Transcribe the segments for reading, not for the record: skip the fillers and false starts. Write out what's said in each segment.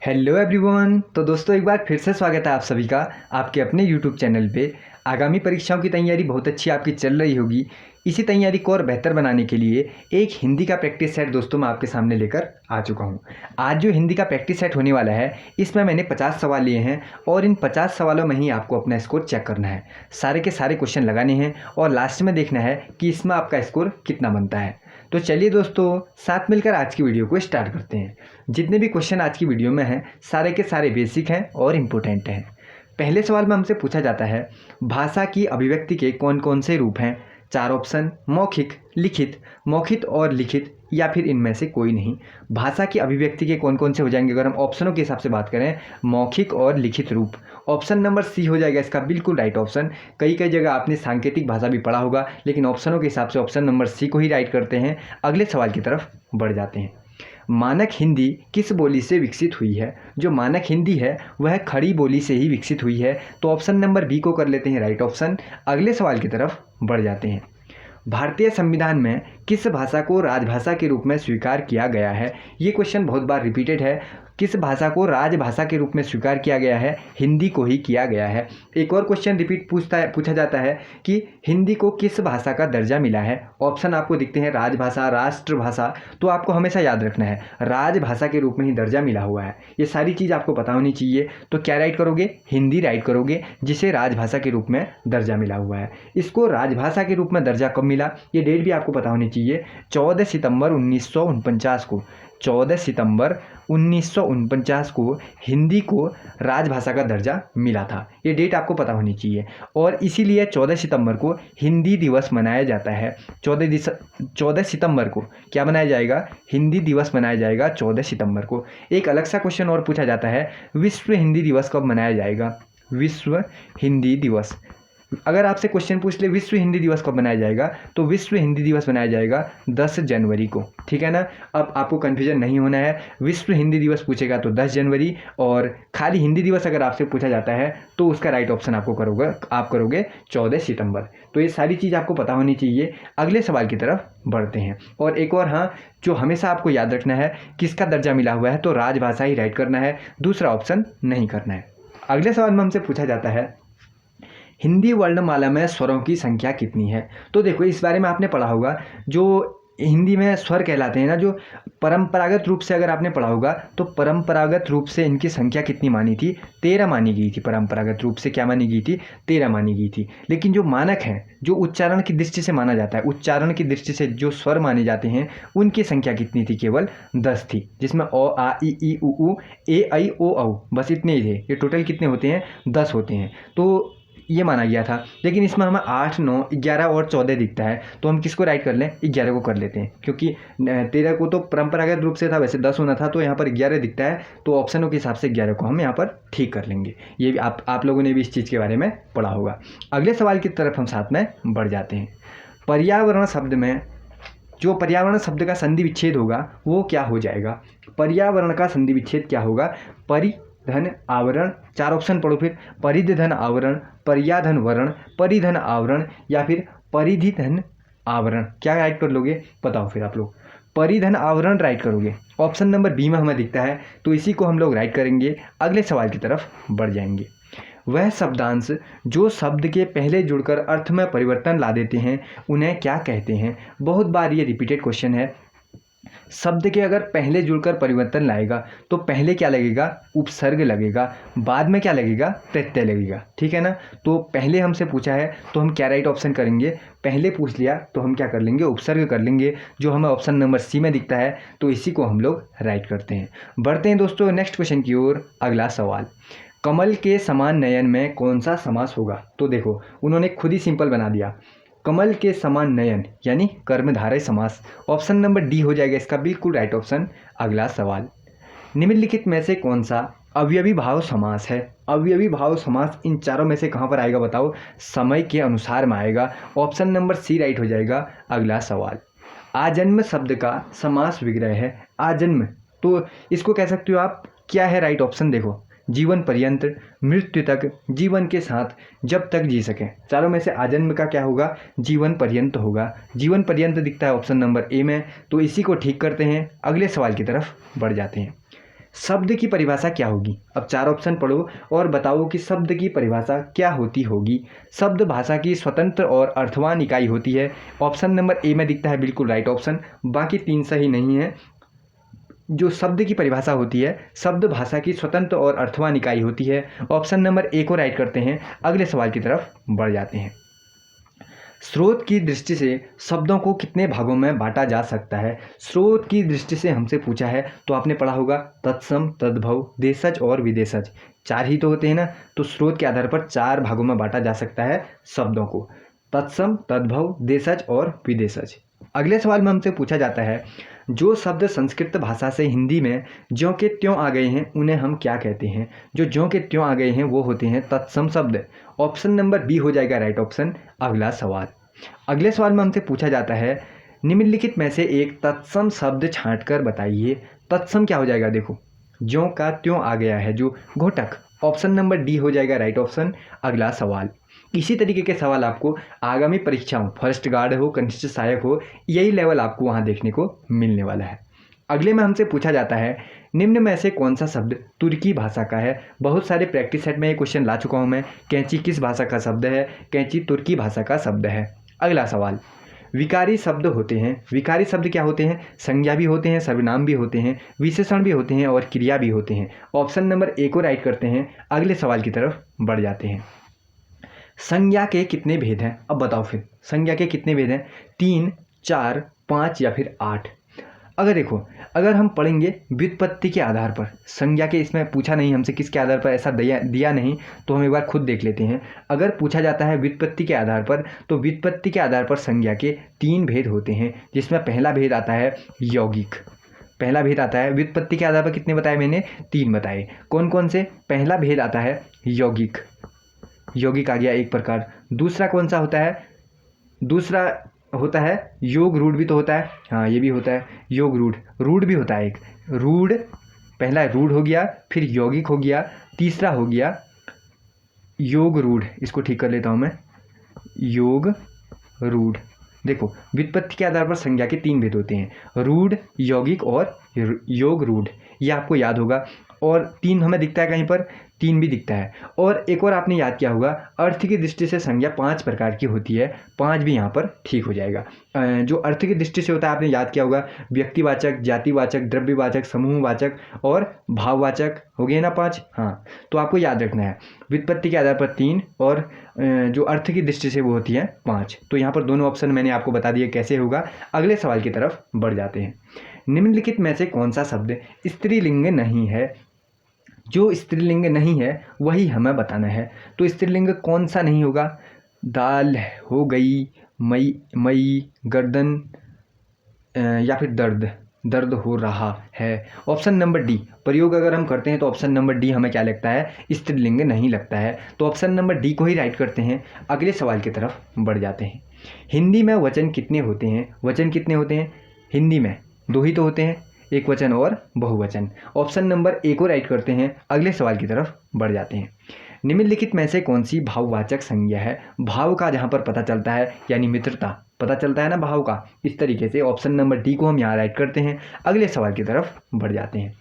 Hello everyone. तो दोस्तों एक बार फिर से स्वागत है आप सभी का आपके अपने यूट्यूब चैनल पे। आगामी परीक्षाओं की तैयारी बहुत अच्छी आपकी चल रही होगी। इसी तैयारी को और बेहतर बनाने के लिए एक हिंदी का प्रैक्टिस सेट दोस्तों मैं आपके सामने लेकर आ चुका हूँ। आज जो हिंदी का प्रैक्टिस सेट होने वाला है इसमें मैंने 50 सवाल लिए हैं और इन 50 सवालों में ही आपको अपना स्कोर चेक करना है। सारे के सारे क्वेश्चन लगाने हैं और लास्ट में देखना है कि इसमें आपका स्कोर कितना बनता है। तो चलिए दोस्तों साथ मिलकर आज की वीडियो को स्टार्ट करते हैं। जितने भी क्वेश्चन आज की वीडियो में हैं सारे के सारे बेसिक हैं और इम्पोर्टेंट हैं। पहले सवाल में हमसे पूछा जाता है भाषा की अभिव्यक्ति के कौन कौन से रूप हैं। 4 ऑप्शन मौखिक, लिखित, मौखिक और लिखित या फिर इनमें से कोई नहीं। भाषा की अभिव्यक्ति के कौन कौन से हो जाएंगे अगर हम ऑप्शनों के हिसाब से बात करें, मौखिक और लिखित रूप। ऑप्शन नंबर सी हो जाएगा इसका बिल्कुल राइट ऑप्शन। कई कई जगह आपने सांकेतिक भाषा भी पढ़ा होगा लेकिन ऑप्शनों के हिसाब से ऑप्शन नंबर सी को ही राइट करते हैं। अगले सवाल की तरफ बढ़ जाते हैं। मानक हिंदी किस बोली से विकसित हुई है। जो मानक हिंदी है वह खड़ी बोली से ही विकसित हुई है। तो ऑप्शन नंबर बी को कर लेते हैं राइट ऑप्शन। अगले सवाल की तरफ बढ़ जाते हैं। भारतीय संविधान में किस भाषा को राजभाषा के रूप में स्वीकार किया गया है। ये क्वेश्चन बहुत बार रिपीटेड है। किस भाषा को राजभाषा के रूप में स्वीकार किया गया है। हिंदी को ही किया गया है। एक और क्वेश्चन रिपीट पूछा जाता है कि हिंदी को किस भाषा का दर्जा मिला है। ऑप्शन आपको दिखते हैं राजभाषा, राष्ट्रभाषा। तो आपको हमेशा याद रखना है राजभाषा के रूप में ही दर्जा मिला हुआ है। ये सारी चीज़ आपको पता होनी चाहिए। तो क्या राइट करोगे, हिंदी राइट करोगे जिसे राजभाषा के रूप में दर्जा मिला हुआ है। इसको राजभाषा के रूप में दर्जा कब मिला ये डेट भी आपको पता होनी चाहिए। 14 सितंबर 1949 को, 14 सितंबर 1949 को हिंदी को राजभाषा का दर्जा मिला था। ये डेट आपको पता होनी चाहिए और इसीलिए 14 सितंबर को हिंदी दिवस मनाया जाता है। 14 सितंबर को क्या मनाया जाएगा, हिंदी दिवस मनाया जाएगा 14 सितंबर को। एक अलग सा क्वेश्चन और पूछा जाता है विश्व हिंदी दिवस कब मनाया जाएगा। विश्व हिंदी दिवस अगर आपसे क्वेश्चन पूछ ले विश्व हिंदी दिवस कब मनाया जाएगा तो विश्व हिंदी दिवस मनाया जाएगा 10 जनवरी को। ठीक है ना। अब आपको कन्फ्यूजन नहीं होना है। विश्व हिंदी दिवस पूछेगा तो 10 जनवरी और खाली हिंदी दिवस अगर आपसे पूछा जाता है तो उसका राइट ऑप्शन आप करोगे 14 सितंबर। तो ये सारी चीज़ आपको पता होनी चाहिए। अगले सवाल की तरफ बढ़ते हैं। और एक और हाँ जो हमेशा आपको याद रखना है किसका दर्जा मिला हुआ है तो राजभाषा ही राइट करना है, दूसरा ऑप्शन नहीं करना है। अगले सवाल में हमसे पूछा जाता है हिंदी वर्णमाला में स्वरों की संख्या कितनी है। तो देखो इस बारे में आपने पढ़ा होगा जो हिंदी में स्वर कहलाते हैं ना, जो परंपरागत रूप से अगर आपने पढ़ा होगा तो परंपरागत रूप से इनकी संख्या कितनी मानी थी, 13 मानी गई थी। परंपरागत रूप से क्या मानी गई थी, 13 मानी गई थी। लेकिन जो मानक है जो उच्चारण की दृष्टि से माना जाता है, उच्चारण की दृष्टि से जो स्वर माने जाते हैं उनकी संख्या कितनी थी, केवल 10 थी। जिसमें ओ आ ई ई उ ए ऐ ओ औ बस इतने ही थे। ये टोटल कितने होते हैं, 10 होते हैं। तो ये माना गया था। लेकिन इसमें हमें 8, 9, 11 और 14 दिखता है तो हम किसको राइट कर लें, 11 को कर लेते हैं। क्योंकि 13 को तो परंपरागत रूप से था, वैसे 10 होना था तो यहाँ पर 11 दिखता है तो ऑप्शनों के हिसाब से 11 को हम यहाँ पर ठीक कर लेंगे। ये भी आप लोगों ने भी इस चीज़ के बारे में पढ़ा होगा। अगले सवाल की तरफ हम साथ में बढ़ जाते हैं। पर्यावरण शब्द में जो पर्यावरण शब्द का संधि विच्छेद होगा वो क्या हो जाएगा। पर्यावरण का संधि विच्छेद क्या होगा, परिधन आवरण। 4 ऑप्शन पढ़ो फिर, परिधन आवरण, पर्याधन वर्ण, परिधन आवरण या फिर परिधिधन आवरण। क्या राइट कर लोगे बताओ फिर आप लोग। परिधन आवरण राइट करोगे, ऑप्शन नंबर बी में हमें दिखता है तो इसी को हम लोग राइट करेंगे। अगले सवाल की तरफ बढ़ जाएंगे। वह शब्दांश जो शब्द के पहले जुड़कर अर्थ में परिवर्तन ला देते हैं उन्हें क्या कहते हैं। बहुत बार ये रिपीटेड क्वेश्चन है। शब्द के अगर पहले जुड़कर परिवर्तन लाएगा तो पहले क्या लगेगा, उपसर्ग लगेगा, बाद में क्या लगेगा, प्रत्यय लगेगा। ठीक है ना। तो पहले हमसे पूछा है तो हम क्या राइट ऑप्शन करेंगे, पहले पूछ लिया तो हम क्या कर लेंगे, उपसर्ग कर लेंगे जो हमें ऑप्शन नंबर सी में दिखता है तो इसी को हम लोग राइट करते हैं। बढ़ते हैं दोस्तों नेक्स्ट क्वेश्चन की ओर। अगला सवाल, कमल के समान नयन में कौन सा समास होगा। तो देखो उन्होंने खुद ही सिंपल बना दिया, कमल के समान नयन यानी कर्मधारय समास। ऑप्शन नंबर डी हो जाएगा इसका बिल्कुल राइट ऑप्शन। अगला सवाल, निम्नलिखित में से कौन सा अवयवी भाव समास है। अवयवी भाव समास इन चारों में से कहाँ पर आएगा बताओ, समय के अनुसार में आएगा। ऑप्शन नंबर सी राइट हो जाएगा। अगला सवाल, आजन्म शब्द का समास विग्रह है। आजन्म तो इसको कह सकते हो आप, क्या है राइट ऑप्शन देखो, जीवन पर्यंत, मृत्यु तक, जीवन के साथ, जब तक जी सकें। चारों में से आजन्म का क्या होगा, जीवन पर्यंत होगा। जीवन पर्यंत दिखता है ऑप्शन नंबर ए में तो इसी को ठीक करते हैं। अगले सवाल की तरफ बढ़ जाते हैं। शब्द की परिभाषा क्या होगी। अब 4 ऑप्शन पढ़ो और बताओ कि शब्द की परिभाषा क्या होती होगी। शब्द भाषा की स्वतंत्र और अर्थवान इकाई होती है। ऑप्शन नंबर ए में दिखता है बिल्कुल राइट ऑप्शन, बाकी 3 सही नहीं है। जो शब्द की परिभाषा होती है, शब्द भाषा की स्वतंत्र और अर्थवान इकाई होती है। ऑप्शन नंबर ए को राइट करते हैं। अगले सवाल की तरफ बढ़ जाते हैं। स्रोत की दृष्टि से शब्दों को कितने भागों में बांटा जा सकता है। स्रोत की दृष्टि से हमसे पूछा है तो आपने पढ़ा होगा तत्सम, तद्भव, देशज और विदेशज, 4 ही तो होते हैं ना। तो स्रोत के आधार पर 4 भागों में बांटा जा सकता है शब्दों को, तत्सम, तद्भव, देशज और विदेशज। अगले सवाल में हमसे पूछा जाता है जो शब्द संस्कृत भाषा से हिंदी में ज्यों के त्यों आ गए हैं उन्हें हम क्या कहते हैं। जो ज्यों के त्यों आ गए हैं वो होते हैं तत्सम शब्द। ऑप्शन नंबर बी हो जाएगा राइट ऑप्शन। अगला सवाल, अगले सवाल में हमसे पूछा जाता है निम्नलिखित में से एक तत्सम शब्द छांटकर बताइए। तत्सम क्या हो जाएगा, देखो ज्यों का त्यों आ गया है जो घोटक। ऑप्शन नंबर डी हो जाएगा राइट ऑप्शन। अगला सवाल, इसी तरीके के सवाल आपको आगामी परीक्षाओं, फॉरेस्ट गार्ड हो, कनिष्ठ सहायक हो, यही लेवल आपको वहाँ देखने को मिलने वाला है। अगले में हमसे पूछा जाता है निम्न में से कौन सा शब्द तुर्की भाषा का है। बहुत सारे प्रैक्टिस सेट में ये क्वेश्चन ला चुका हूँ मैं। कैंची किस भाषा का शब्द है। कैंची तुर्की भाषा का शब्द है। अगला सवाल, विकारी शब्द होते हैं। विकारी शब्द क्या होते हैं, संज्ञा भी होते हैं, सर्वनाम भी होते हैं, विशेषण भी होते हैं और क्रिया भी होते हैं। ऑप्शन नंबर ए को राइट करते हैं। अगले सवाल की तरफ बढ़ जाते हैं। संज्ञा के कितने भेद हैं। अब बताओ फिर संज्ञा के कितने भेद हैं, 3, 4, 5 या फिर 8। अगर देखो, अगर हम पढ़ेंगे व्युत्पत्ति के आधार पर, संज्ञा के इसमें पूछा नहीं हमसे किसके आधार पर, ऐसा दिया नहीं, तो हम एक बार खुद देख लेते हैं। अगर पूछा जाता है व्युत्पत्ति के आधार पर, तो व्युत्पत्ति के आधार पर संज्ञा के 3 भेद होते हैं, जिसमें पहला भेद आता है यौगिक। पहला भेद आता है व्युत्पत्ति के आधार पर, कितने बताए मैंने, 3 बताए। कौन कौन से, पहला भेद आता है यौगिक, यौगिक आ गया एक प्रकार। दूसरा कौन सा होता है, दूसरा होता है योग रूढ़, भी तो होता है, हाँ ये भी होता है योग रूढ़, रूढ़ भी होता है एक, रूढ़, पहला रूढ़ हो गया, फिर यौगिक हो गया, तीसरा हो गया योग रूढ़। इसको ठीक कर लेता हूँ मैं, योग रूढ़। देखो व्युत्पत्ति के आधार पर संज्ञा के 3 भेद होते हैं, रूढ़, यौगिक और योग रूढ़। ये आपको याद होगा। और 3 हमें दिखता है कहीं पर, 3 भी दिखता है। और एक और आपने याद किया होगा, अर्थ की दृष्टि से संज्ञा 5 प्रकार की होती है, 5 भी यहाँ पर ठीक हो जाएगा। जो अर्थ की दृष्टि से होता है आपने याद किया होगा, व्यक्तिवाचक, जातिवाचक, द्रव्यवाचक, समूहवाचक और भाववाचक, हो गए ना 5। हाँ, तो आपको याद रखना है व्युत्पत्ति के आधार पर 3 और जो अर्थ की दृष्टि से वो होती है 5। तो यहाँ पर दोनों ऑप्शन मैंने आपको बता दिए कैसे होगा। अगले सवाल की तरफ बढ़ जाते हैं। निम्नलिखित में से कौन सा शब्द स्त्रीलिंग नहीं है। जो स्त्रीलिंग नहीं है वही हमें बताना है। तो स्त्रीलिंग कौन सा नहीं होगा, दाल हो गई, मई, गर्दन या फिर दर्द हो रहा है। ऑप्शन नंबर डी प्रयोग अगर हम करते हैं तो ऑप्शन नंबर डी हमें क्या लगता है, स्त्रीलिंग नहीं लगता है। तो ऑप्शन नंबर डी को ही राइट करते हैं। अगले सवाल की तरफ बढ़ जाते हैं। हिंदी में वचन कितने होते हैं। वचन कितने होते हैं हिंदी में, 2 ही तो होते हैं, एक वचन और बहुवचन। ऑप्शन नंबर ए को राइट करते हैं। अगले सवाल की तरफ बढ़ जाते हैं। निम्नलिखित में से कौन सी भाववाचक संज्ञा है। भाव का जहाँ पर पता चलता है, यानी मित्रता पता चलता है ना भाव का, इस तरीके से ऑप्शन नंबर डी को हम यहाँ राइट करते हैं। अगले सवाल की तरफ बढ़ जाते हैं।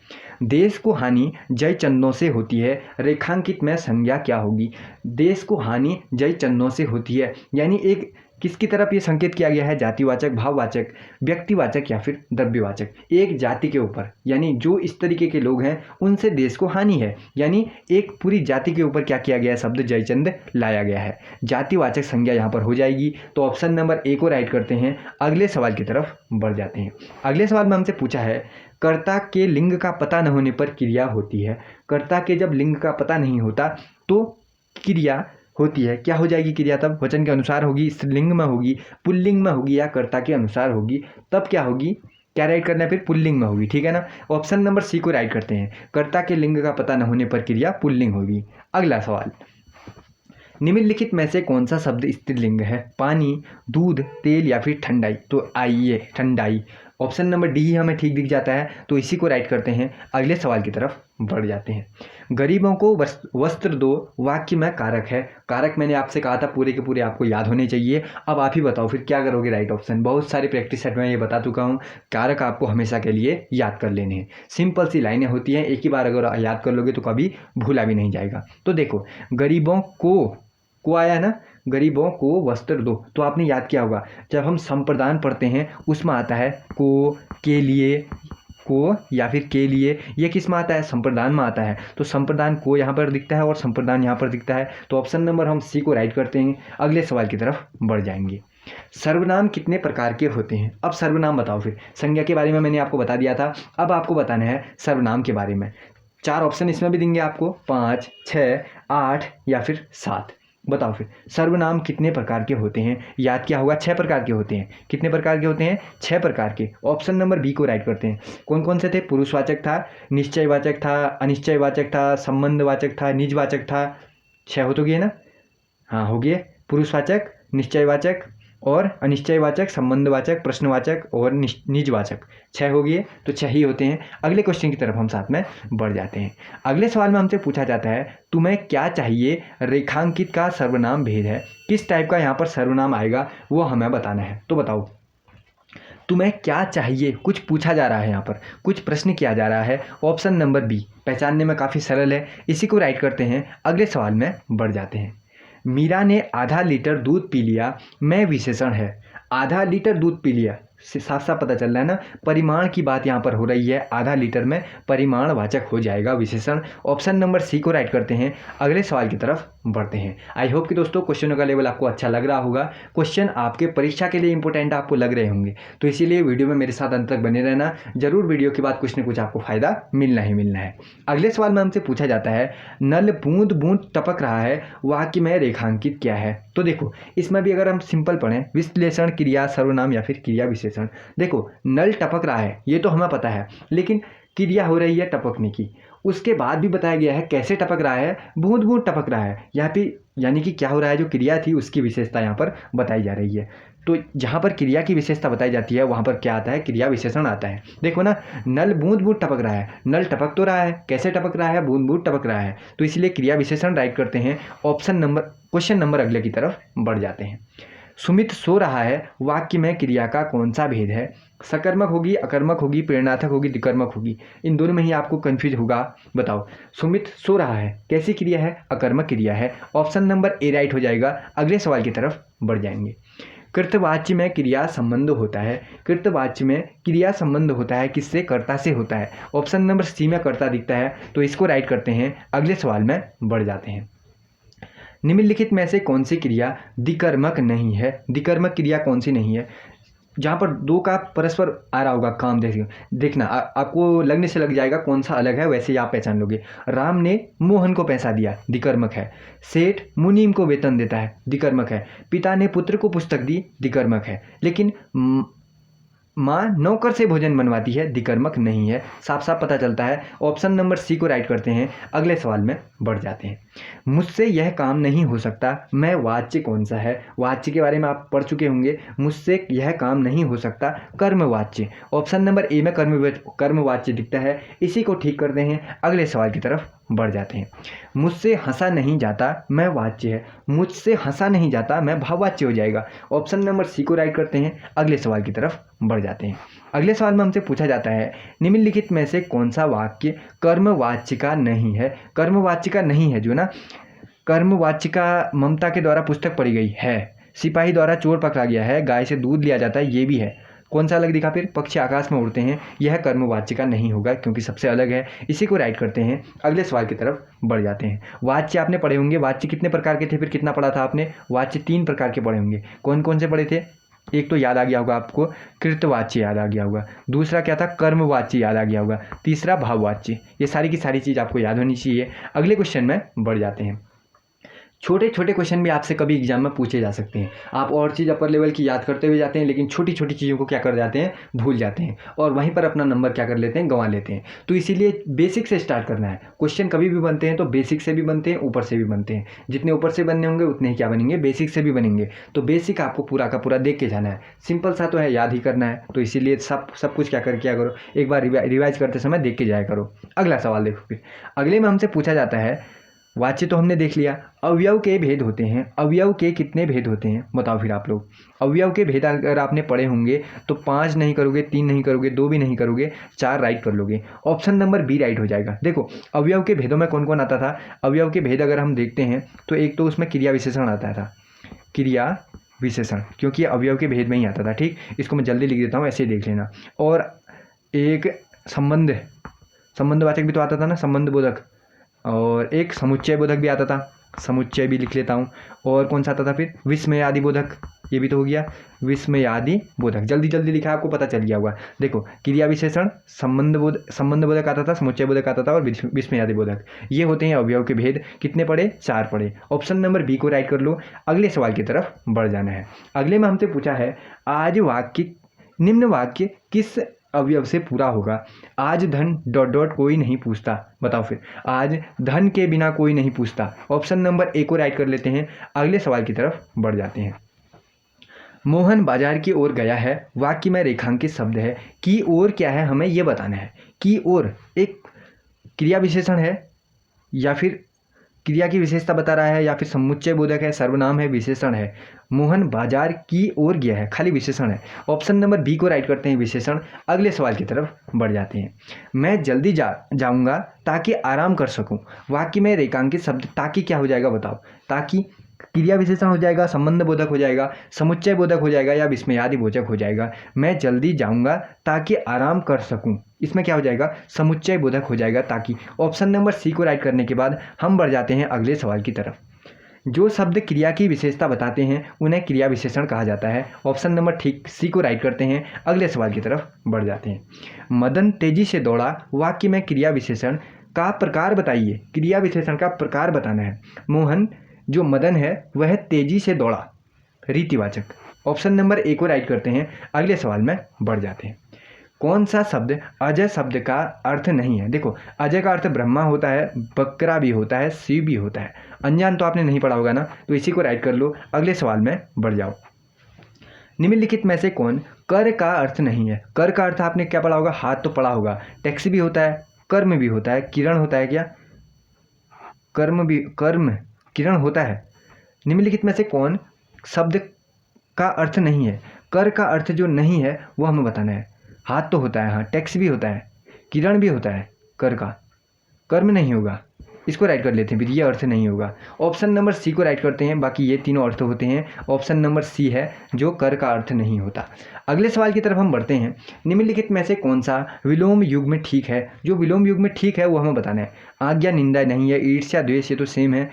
देश को हानि जय चंदों से होती है, रेखांकित में संज्ञा क्या होगी। देश को हानि जय चंदों से होती है, यानी एक किसकी तरफ ये संकेत किया गया है, जातिवाचक, भाववाचक, व्यक्तिवाचक या फिर द्रव्यवाचक। एक जाति के ऊपर, यानी जो इस तरीके के लोग हैं उनसे देश को हानि है, यानी एक पूरी जाति के ऊपर क्या किया गया है, शब्द जयचंद लाया गया है। जातिवाचक संज्ञा यहाँ पर हो जाएगी। तो ऑप्शन नंबर ए को राइट करते हैं। अगले सवाल की तरफ बढ़ जाते हैं। अगले सवाल में हमसे पूछा है कर्ता के लिंग का पता न होने पर क्रिया होती है। कर्ता के जब लिंग का पता नहीं होता तो क्रिया होती है। क्या हो जाएगी क्रिया, तब वचन के अनुसार होगी, स्त्रीलिंग में होगी, पुल्लिंग में होगी या कर्ता के अनुसार होगी, तब क्या होगी, क्या राइट करना है फिर, पुल्लिंग में होगी, ठीक है ना। ऑप्शन नंबर सी को राइट करते हैं। कर्ता के लिंग का पता न होने पर क्रिया पुल्लिंग होगी। अगला सवाल, निम्नलिखित में से कौन सा शब्द स्त्रीलिंग है। पानी, दूध, तेल या फिर ठंडाई। तो आइए, ठंडाई, ऑप्शन नंबर डी ही हमें ठीक दिख जाता है, तो इसी को राइट करते हैं। अगले सवाल की तरफ बढ़ जाते हैं। गरीबों को वस्त्र दो वाक्य में कारक है। कारक मैंने आपसे कहा था पूरे के पूरे आपको याद होने चाहिए। अब आप ही बताओ फिर क्या करोगे राइट ऑप्शन। बहुत सारे प्रैक्टिस सेट में ये बता चुका हूँ, कारक आपको हमेशा के लिए याद कर लेने हैं। सिंपल सी लाइनें होती हैं, एक ही बार अगर याद कर लोगे तो कभी भूला भी नहीं जाएगा। तो देखो, गरीबों को आया ना, गरीबों को वस्त्र दो, तो आपने याद किया होगा जब हम संप्रदान पढ़ते हैं उसमें आता है को, के लिए, को या फिर के लिए, ये किस में आता है, संप्रदान में आता है। तो संप्रदान को यहाँ पर दिखता है और संप्रदान यहाँ पर दिखता है, तो ऑप्शन नंबर हम सी को राइट करते हैं। अगले सवाल की तरफ बढ़ जाएंगे। सर्वनाम कितने प्रकार के होते हैं। अब सर्वनाम बताओ फिर। संज्ञा के बारे में मैंने आपको बता दिया था, अब आपको बताना है सर्वनाम के बारे में। 4 ऑप्शन इसमें भी देंगे आपको, 5, 6, 8 या फिर 7। बताओ फिर सर्वनाम कितने प्रकार के होते हैं। याद क्या होगा, 6 प्रकार के होते हैं। कितने प्रकार के होते हैं, 6 प्रकार के। ऑप्शन नंबर बी को राइट करते हैं। कौन कौन से थे, पुरुषवाचक था, निश्चयवाचक था, अनिश्चयवाचक था, संबंधवाचक था, निजवाचक था। 6 हो तो गए ना, हाँ हो गए। पुरुषवाचक, निश्चयवाचक और अनिश्चयवाचक, संबंधवाचक, प्रश्नवाचक और निजवाचक। 6 हो गए, तो 6 ही होते हैं। अगले क्वेश्चन की तरफ हम साथ में बढ़ जाते हैं। अगले सवाल में हमसे पूछा जाता है तुम्हें क्या चाहिए, रेखांकित का सर्वनाम भेद है। किस टाइप का यहाँ पर सर्वनाम आएगा वो हमें बताना है। तो बताओ तुम्हें क्या चाहिए, कुछ पूछा जा रहा है, यहाँ पर कुछ प्रश्न किया जा रहा है। ऑप्शन नंबर बी पहचानने में काफ़ी सरल है, इसी को राइट करते हैं। अगले सवाल में बढ़ जाते हैं। मीरा ने आधा लीटर दूध पी लिया, मैं विशेषण है। आधा लीटर दूध पी लिया से साफ साफ पता चल रहा है ना, परिमाण की बात यहाँ पर हो रही है। आधा लीटर में परिमाणवाचक हो जाएगा विशेषण। ऑप्शन नंबर सी को राइट करते हैं। अगले सवाल की तरफ बढ़ते हैं। आई होप कि दोस्तों क्वेश्चनों का लेवल आपको अच्छा लग रहा होगा। क्वेश्चन आपके परीक्षा के लिए इंपॉर्टेंट आपको लग रहे होंगे, तो इसीलिए वीडियो में मेरे साथ अंत तक बने रहना। जरूर वीडियो के बाद कुछ न कुछ आपको फायदा मिलना ही मिलना है। अगले सवाल में हमसे पूछा जाता है नल बूंद बूंद टपक रहा है, वाक्य में रेखांकित क्या है। तो देखो इसमें भी अगर हम सिंपल पढ़ें, विश्लेषण, क्रिया, सर्वनाम या फिर क्रिया विशेषण। देखो नल टपक रहा है ये तो हमें पता है, लेकिन क्रिया हो रही है टपकने की। उसके बाद भी बताया गया है कैसे टपक रहा है, बूंद बूंद टपक रहा है। यहाँ पे यानी कि क्या हो रहा है, जो क्रिया थी उसकी विशेषता यहाँ पर बताई जा रही है। तो जहाँ पर क्रिया की विशेषता बताई जाती है वहाँ पर क्या आता है, क्रिया विशेषण आता है। देखो ना, नल बूंद बूंद टपक रहा है, नल टपक तो रहा है, कैसे टपक रहा है, बूंद बूंद टपक रहा है। तो इसलिए क्रिया विशेषण राइट करते हैं। ऑप्शन नंबर, क्वेश्चन नंबर अगले की तरफ बढ़ जाते हैं। सुमित सो रहा है, वाक्य में क्रिया का कौन सा भेद है। सकर्मक होगी, अकर्मक होगी, प्रेरणार्थक होगी, द्विकर्मक होगी। इन दोनों में ही आपको कंफ्यूज होगा। बताओ सुमित सो रहा है कैसी क्रिया है, अकर्मक क्रिया है। ऑप्शन नंबर ए राइट हो जाएगा। अगले सवाल की तरफ बढ़ जाएंगे। कृतवाच्य में क्रिया संबंध होता है। कृतवाच्य में क्रिया संबंध होता है किससे, कर्ता से होता है। ऑप्शन नंबर सी में कर्ता दिखता है, तो इसको राइट करते हैं। अगले सवाल में बढ़ जाते हैं। निम्नलिखित में से कौन सी क्रिया द्विकर्मक नहीं है। द्विकर्मक क्रिया कौन सी नहीं है, जहाँ पर दो का परस्पर आ रहा होगा काम। देखना आपको लगने से लग जाएगा कौन सा अलग है, वैसे ही आप पहचान लोगे। राम ने मोहन को पैसा दिया, द्विकर्मक है। सेठ मुनीम को वेतन देता है, द्विकर्मक है। पिता ने पुत्र को पुस्तक दी, द्विकर्मक है। लेकिन माँ नौकर से भोजन बनवाती है, द्विकर्मक नहीं है। साफ साफ पता चलता है। ऑप्शन नंबर सी को राइट करते हैं। अगले सवाल में बढ़ जाते हैं। मुझसे यह काम नहीं हो सकता, मैं वाच्य कौन सा है। वाच्य के बारे में आप पढ़ चुके होंगे। मुझसे यह काम नहीं हो सकता, कर्मवाच्य। ऑप्शन नंबर ए में कर्मवाच्य दिखता है, इसी को ठीक करते हैं। अगले सवाल की तरफ बढ़ जाते हैं। मुझसे हंसा नहीं जाता, मैं वाच्य है। मुझसे हंसा नहीं जाता, मैं भाववाच्य हो जाएगा। ऑप्शन नंबर सी को राइट करते हैं। अगले सवाल की तरफ बढ़ जाते हैं। अगले सवाल में हमसे पूछा जाता है निम्नलिखित में से कौन सा वाक्य कर्मवाच्य का नहीं है। कर्मवाच्य का नहीं है जो ना, कर्मवाच्य का ममता के द्वारा पुस्तक पढ़ी गई है, सिपाही द्वारा चोर पकड़ा गया है, गाय से दूध लिया जाता है, ये भी है। कौन सा अलग दिखा फिर, पक्षी आकाश में उड़ते हैं, यह कर्मवाच्य का नहीं होगा क्योंकि सबसे अलग है। इसी को राइट करते हैं। अगले सवाल की तरफ बढ़ जाते हैं। वाच्य आपने पढ़े होंगे, वाच्य कितने प्रकार के थे, फिर कितना पढ़ा था आपने, वाच्य 3 प्रकार के पढ़े होंगे। कौन कौन से पढ़े थे, एक तो याद आ गया होगा आपको, कृतवाच्य याद आ गया होगा। दूसरा क्या था, कर्मवाच्य याद आ गया होगा। तीसरा भाववाच्य। ये सारी की सारी चीज़ आपको याद होनी चाहिए। अगले क्वेश्चन में बढ़ जाते हैं। छोटे छोटे क्वेश्चन भी आपसे कभी एग्जाम में पूछे जा सकते हैं। आप और चीज़ अपर लेवल की याद करते हुए जाते हैं, लेकिन छोटी छोटी चीज़ों को क्या कर जाते हैं, भूल जाते हैं, और वहीं पर अपना नंबर क्या कर लेते हैं, गंवा लेते हैं। तो इसीलिए बेसिक से स्टार्ट करना है। क्वेश्चन कभी भी बनते हैं तो बेसिक से भी बनते हैं, ऊपर से भी बनते हैं। जितने ऊपर से बनने होंगे उतने ही क्या बनेंगे, बेसिक से भी बनेंगे। तो बेसिक आपको पूरा का पूरा देख के जाना है। सिंपल सा तो है, याद ही करना है। तो इसीलिए सब कुछ क्या करो, एक बार रिवाइज करते समय देख के जाया करो। अगला सवाल देखो फिर। अगले में हमसे पूछा जाता है, वाच्य तो हमने देख लिया, अवयव के भेद होते हैं। अवयव के कितने भेद होते हैं, बताओ फिर आप लोग। अवयव के भेद अगर आपने पढ़े होंगे तो 5 नहीं करोगे, 3 नहीं करोगे, 2 भी नहीं करोगे, 4 राइट कर लोगे। ऑप्शन नंबर बी राइट हो जाएगा। देखो अवयव के भेदों में कौन कौन आता था। अवयव के भेद अगर हम देखते हैं तो एक तो उसमें क्रिया विशेषण आता था, क्रिया विशेषण, क्योंकि अवयव के भेद में ही आता था। ठीक, इसको मैं जल्दी लिख देता हूँ, ऐसे ही देख लेना। और एक संबंधवाचक भी तो आता था ना, संबंध बोधक, और एक समुच्चय बोधक भी आता था, समुच्चय भी लिख लेता हूँ। और कौन सा आता था फिर, विस्मयादि बोधक, ये भी तो हो गया, विस्मयादि बोधक। जल्दी जल्दी लिखा, आपको पता चल गया होगा। देखो क्रिया विशेषण, संबंध बोधक आता था, समुच्चय बोधक आता था, और विस्मयादि बोधक, ये होते हैं अवयव के भेद। कितने पढ़े, 4 पढ़े। ऑप्शन नंबर बी को राइट कर लो। अगले सवाल की तरफ बढ़ जाना है। अगले में हमसे पूछा है, आज वाक्य, निम्न वाक्य किस अवयव से पूरा होगा। आज धन ... कोई नहीं पूछता, बताओ फिर। आज धन के बिना कोई नहीं पूछता। ऑप्शन नंबर ए को राइट कर लेते हैं। अगले सवाल की तरफ बढ़ जाते हैं। मोहन बाजार की ओर गया है, वाक्य में रेखांकित शब्द है। की ओर क्या है, हमें यह बताना है। की ओर एक क्रिया विशेषण है, या फिर क्रिया की विशेषता बता रहा है, या फिर समुच्चय बोधक है, सर्वनाम है, विशेषण है। मोहन बाजार की ओर गया है, खाली विशेषण है। ऑप्शन नंबर बी को राइट करते हैं, विशेषण। अगले सवाल की तरफ बढ़ जाते हैं। मैं जल्दी जाऊंगा ताकि आराम कर सकूं। वाक्य में रेखांकित शब्द ताकि क्या हो जाएगा, बताओ। ताकि क्रिया विशेषण हो जाएगा, संबंध बोधक हो जाएगा, समुच्चय बोधक हो जाएगा, या विस्मयादि बोधक हो जाएगा। मैं जल्दी जाऊंगा ताकि आराम कर सकूं, इसमें क्या हो जाएगा, समुच्चय बोधक हो जाएगा, ताकि। ऑप्शन नंबर सी को राइट करने के बाद हम बढ़ जाते हैं अगले सवाल की तरफ। जो शब्द क्रिया की विशेषता बताते हैं उन्हें क्रिया विशेषण कहा जाता है। ऑप्शन नंबर ठीक सी को राइट करते हैं। अगले सवाल की तरफ बढ़ जाते हैं। मदन तेजी से दौड़ा, वाक्य में क्रिया विशेषण का प्रकार बताइए। क्रिया विशेषण का प्रकार बताना है। मोहन, जो मदन है, वह तेजी से दौड़ा, रीतिवाचक। ऑप्शन नंबर ए को राइट करते हैं। अगले सवाल में बढ़ जाते हैं। कौन सा शब्द अजय शब्द का अर्थ नहीं है। देखो अजय का अर्थ ब्रह्मा होता है, बकरा भी होता है, शिव भी होता है। अनजान तो आपने नहीं पढ़ा होगा ना, तो इसी को राइट कर लो। अगले सवाल में बढ़ जाओ। निम्नलिखित में से कौन कर का अर्थ नहीं है। कर का अर्थ आपने क्या पढ़ा होगा, हाथ तो पढ़ा होगा। टैक्सी भी होता है, कर्म भी होता है, किरण होता है, क्या कर्म किरण होता है। निम्नलिखित में से कौन शब्द का अर्थ नहीं है। कर का अर्थ जो नहीं है वो हमें बताना है। हाथ तो होता है, हाँ, टैक्स भी होता है, किरण भी होता है, कर का कर्म नहीं होगा। इसको राइट कर लेते हैं, फिर ये अर्थ नहीं होगा। ऑप्शन नंबर सी को राइट करते हैं। बाकी ये तीनों अर्थ होते हैं। ऑप्शन नंबर सी है जो कर का अर्थ नहीं होता। अगले सवाल की तरफ हम बढ़ते हैं। निम्नलिखित में से कौन सा विलोम युग में ठीक है। जो विलोम युग में ठीक है वो हमें बताना है। आज्ञा निंदा नहीं है, ईर्ष्या द्वेष ये तो सेम है,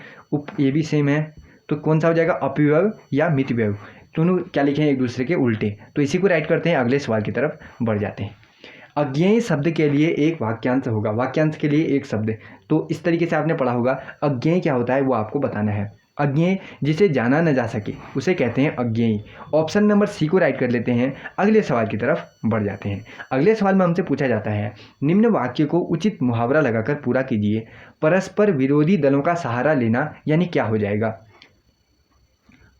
ये भी सेम है। तो कौन सा हो जाएगा, अपव्यय या मितव्यय। दोनों क्या लिखे हैं, एक दूसरे के उल्टे। तो इसी को राइट करते हैं। अगले सवाल की तरफ बढ़ जाते हैं। अज्ञेय शब्द के लिए एक वाक्यांश होगा, वाक्यांश के लिए एक शब्द। तो इस तरीके से आपने पढ़ा होगा। अज्ञेय क्या होता है वो आपको बताना है। अज्ञेय जिसे जाना न जा सके उसे कहते हैं अज्ञेय। ऑप्शन नंबर सी को राइट कर लेते हैं। अगले सवाल की तरफ बढ़ जाते हैं। अगले सवाल में हमसे पूछा जाता है, निम्न वाक्य को उचित मुहावरा लगाकर पूरा कीजिए। परस्पर विरोधी दलों का सहारा लेना यानी क्या हो जाएगा।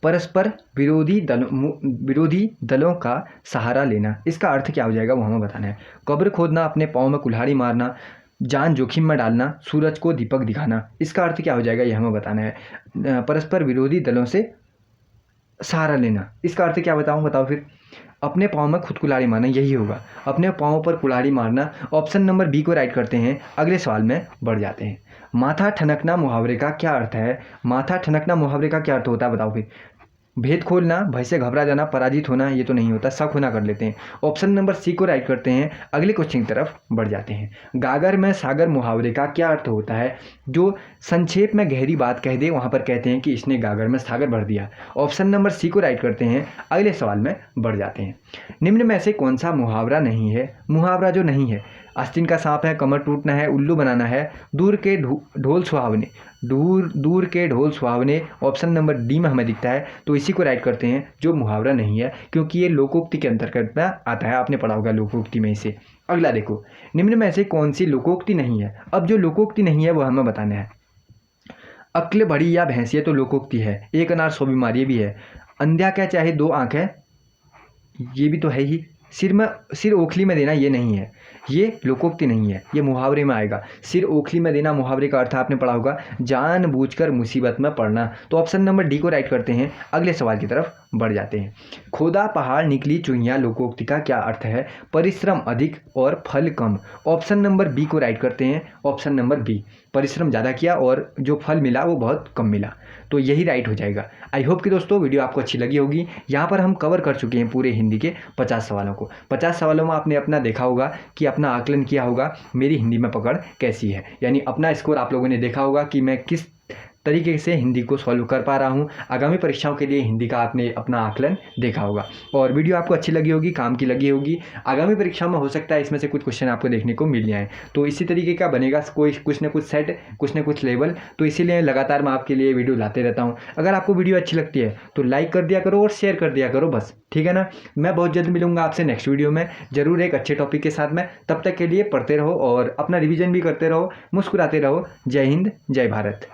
परस्पर विरोधी दलों का सहारा लेना, इसका अर्थ क्या हो जाएगा वो हमें बताना है। कब्र खोदना, अपने पाँव में कुल्हाड़ी मारना, जान जोखिम में डालना, सूरज को दीपक दिखाना, इसका अर्थ क्या हो जाएगा ये हमें बताना है। परस्पर विरोधी दलों से सहारा लेना, इसका अर्थ क्या बताओ फिर। अपने पाँव में खुद कुल्हाड़ी मारना, यही होगा, अपने पाँव पर कुल्हाड़ी मारना। ऑप्शन नंबर बी को राइट करते हैं। अगले सवाल में बढ़ जाते हैं। माथा ठनकना मुहावरे का क्या अर्थ है। माथा ठनकना मुहावरे का क्या अर्थ होता है, बताओ फिर। भेद खोलना, भय से घबरा जाना, पराजित होना, ये तो नहीं होता, शक होना कर लेते हैं। ऑप्शन नंबर सी को राइट करते हैं। अगले क्वेश्चन की तरफ बढ़ जाते हैं। गागर में सागर मुहावरे का क्या अर्थ होता है। जो संक्षेप में गहरी बात कह दे वहाँ पर कहते हैं कि इसने गागर में सागर भर दिया। ऑप्शन नंबर सी को राइट करते हैं। अगले सवाल में बढ़ जाते हैं। निम्न में से कौन सा मुहावरा नहीं है। मुहावरा जो नहीं है, आस्तीन का सांप है, कमर टूटना है, उल्लू बनाना है, दूर के ढोल सुहावने, दूर के ढोल सुहावने ऑप्शन नंबर डी में हमें दिखता है। तो इसी को राइट करते हैं, जो मुहावरा नहीं है, क्योंकि ये लोकोक्ति के अंतर्गत आता है। आपने पढ़ा होगा लोकोक्ति में इसे। अगला देखो, निम्न में से कौन सी लोकोक्ति नहीं है। अब जो लोकोक्ति नहीं है वो हमें बताना है। अक्ल बड़ी या भैंसिया तो लोकोक्ति है, एक अनार 100 बीमारी भी है, अंधा क्या चाहे 2 आंखें, ये भी तो है ही, सिर ओखली में देना ये नहीं है, ये लोकोक्ति नहीं है, ये मुहावरे में आएगा। सिर ओखली में देना मुहावरे का अर्थ आपने पढ़ा होगा, जानबूझकर मुसीबत में पड़ना। तो ऑप्शन नंबर डी को राइट करते हैं। अगले सवाल की तरफ बढ़ जाते हैं। खोदा पहाड़ निकली चुहिया लोकोक्ति का क्या अर्थ है। परिश्रम अधिक और फल कम। ऑप्शन नंबर बी को राइट करते हैं। ऑप्शन नंबर बी, परिश्रम ज़्यादा किया और जो फल मिला वो बहुत कम मिला, तो यही राइट हो जाएगा। आई होप कि दोस्तों वीडियो आपको अच्छी लगी होगी। यहाँ पर हम कवर कर चुके हैं पूरे हिंदी के 50 सवालों को। 50 सवालों में आपने अपना देखा होगा कि अपना आकलन किया होगा मेरी हिंदी में पकड़ कैसी है, यानी अपना स्कोर आप लोगों ने देखा होगा कि मैं किस तरीके से हिंदी को सॉल्व कर पा रहा हूँ। आगामी परीक्षाओं के लिए हिंदी का आपने अपना आकलन देखा होगा और वीडियो आपको अच्छी लगी होगी, काम की लगी होगी। आगामी परीक्षाओं में हो सकता है इसमें से कुछ क्वेश्चन आपको देखने को मिल जाएँ, तो इसी तरीके का बनेगा कुछ न कुछ सेट, कुछ न कुछ लेवल। तो इसीलिए लगातार मैं आपके लिए वीडियो लाते रहता हूँ। अगर आपको वीडियो अच्छी लगती है तो लाइक कर दिया करो और शेयर कर दिया करो, बस, ठीक है ना। मैं बहुत जल्द मिलूंगा आपसे नेक्स्ट वीडियो में, जरूर एक अच्छे टॉपिक के साथ में। तब तक के लिए पढ़ते रहो और अपना रिवीजन भी करते रहो, मुस्कुराते रहो। जय हिंद, जय भारत।